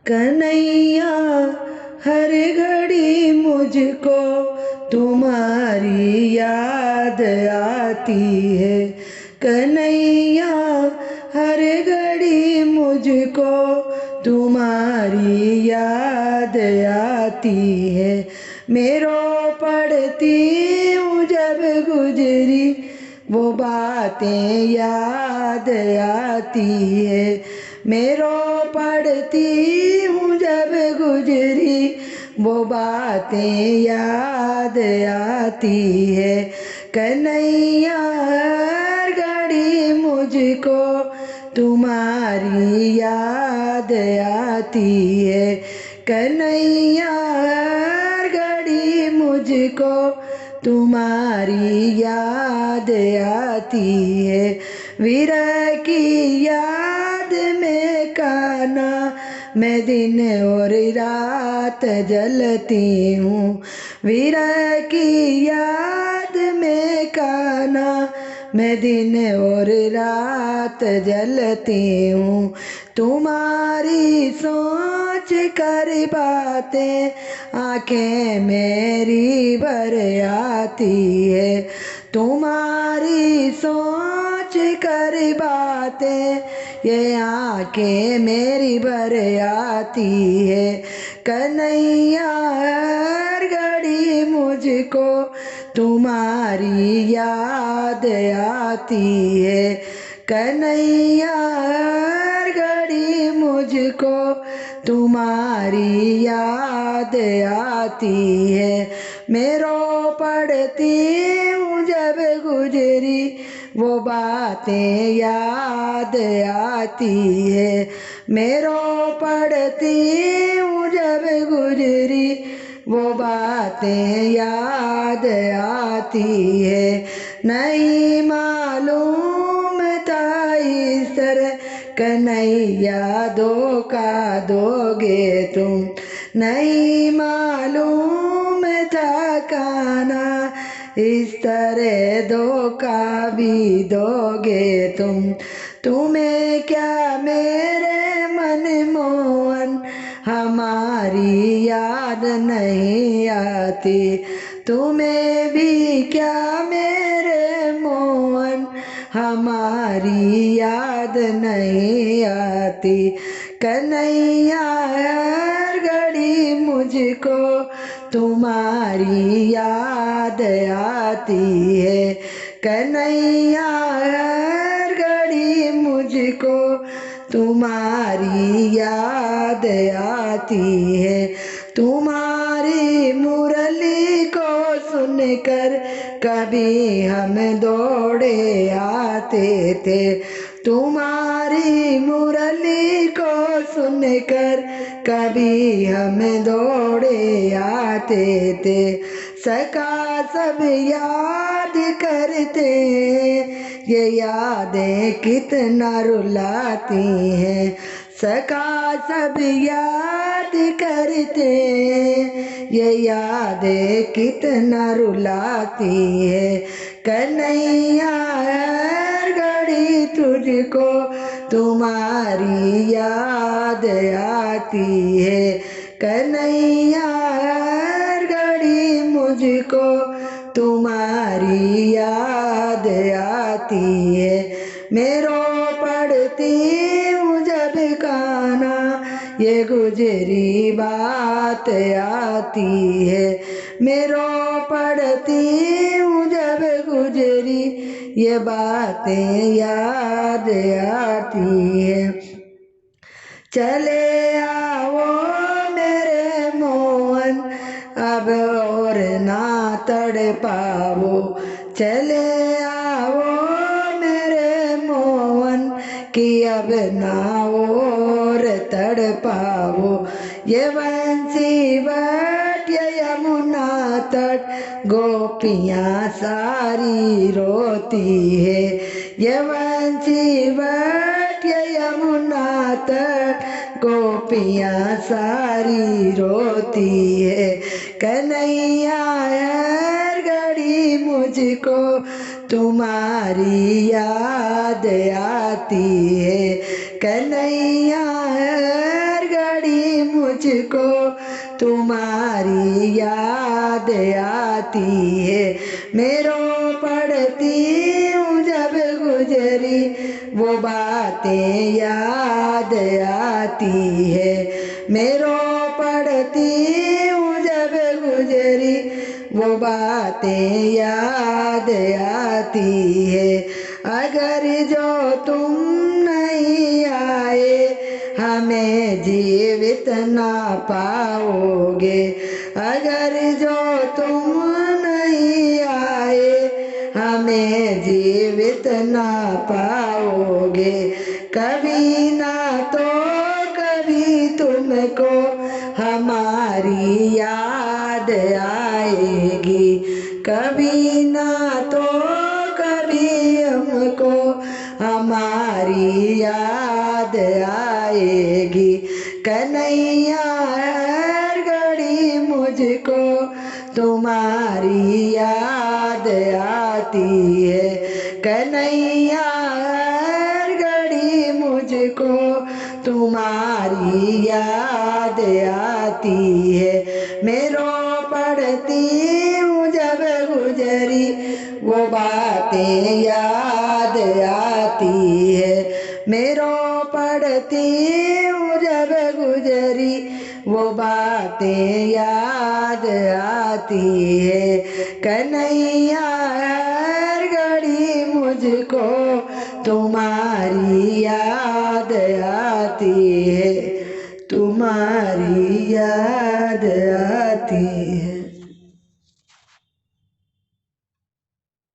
कन्हैया हर घड़ी मुझको तुम्हारी याद आती है। कन्हैया हर घड़ी मुझको तुम्हारी याद आती है। मेरो पढ़ती हूँ जब गुजरी वो बातें याद आती है। मेरो पढ़ती हूँ जब गुजरी वो बातें याद आती है। कन्हैया हर घड़ी मुझको तुम्हारी याद आती है। कन्हैया हर घड़ी मुझको तुम्हारी याद आती है। विरह की याद में कान्हा मैं दिन और रात जलती हूँ। विरह की याद में कान्हा मैं दिन और रात जलती हूँ। तुम्हारी सोच कर बातें आँखें मेरी भर आती है। तुम्हारी सोच कर बातें ये आँखें मेरी भर आती है। कन्हैया हर घड़ी मुझको तुम्हारी याद आती है। कन्हैया हर घड़ी मुझको तुम्हारी याद आती है। मेरो पढ़ती हूँ जब गुजरी वो बातें याद आती है। मेरो पढ़ती हूँ जब गुजरी वो बातें याद आती है। नहीं मालूम था इस तरह कन्हैया धोखा दोगे तुम। नहीं मालूम था कान्हा इस तरह धोखा भी दोगे तुम। तुम्हें क्या मेरे मन मोहन हमारी याद नहीं आती। तुम्हें भी क्या मेरे मोहन हमारी याद नहीं आती। कन्हैया हर घड़ी मुझको तुम्हारी याद आती है। कन्हैया हर घड़ी मुझको तुम्हारी याद आती है। तुम्हारी मुरली को सुनकर कभी हम दौड़े आते थे। तुम्हारी मुरली को सुनकर कभी हम दौड़े आते थे। सखा सब याद करते ये यादें कितना रुलाती हैं। सखा सब याद करते ये यादें कितना रुलाती है। कन्हैया हर घड़ी तुझको तुम्हारी याद आती है। कन्हैया हर घड़ी मुझको तुम्हारी याद आती है। मेरो पढ़ती हूँ जब कान्हा ये गुजरी बात आती है। मेरो पढ़ती हूँ जब गुजरी ये बातें याद आती है। चले आओ मेरे मोहन अब और ना तड़ पाओ। चले आओ मेरे मोहन कि अब ना और तड़ पाओ। ये बंसी बट ये यमुना तट गोपियाँ सारी रोती है। ये बंसी बट ये यमुना तट गोपियाँ सारी रोती है। कन्हैया हर घड़ी मुझको तुम्हारी याद आती है। कन्हैया हर घड़ी मुझको तुम्हारी याद आती है। मेरो पढ़ती हूँ जब गुजरी वो बातें याद आती है। मेरो पढ़ती हूँ जब गुजरी वो बातें याद आती है। अगर जो तुम नहीं आए हमें जीवित ना पाओगे। अगर जो तुम नहीं आए हमें जीवित ना पाओगे। कभी ना तो कभी तुमको हमारी याद आएगी। कभी ना तो कभी हमको हमारी याद आएगी। कन्हैया हर घड़ी मुझको तुम्हारी याद आती है। कन्हैया हर घड़ी मुझको तुम्हारी याद आती है। मेरो पढ़ती हूँ जब गुजरी वो बातें याद आती है। मेरो पढ़ती हूँ जब गुजरी वो बातें याद आती है। कन्हैया हर घड़ी मुझको तुम्हारी याद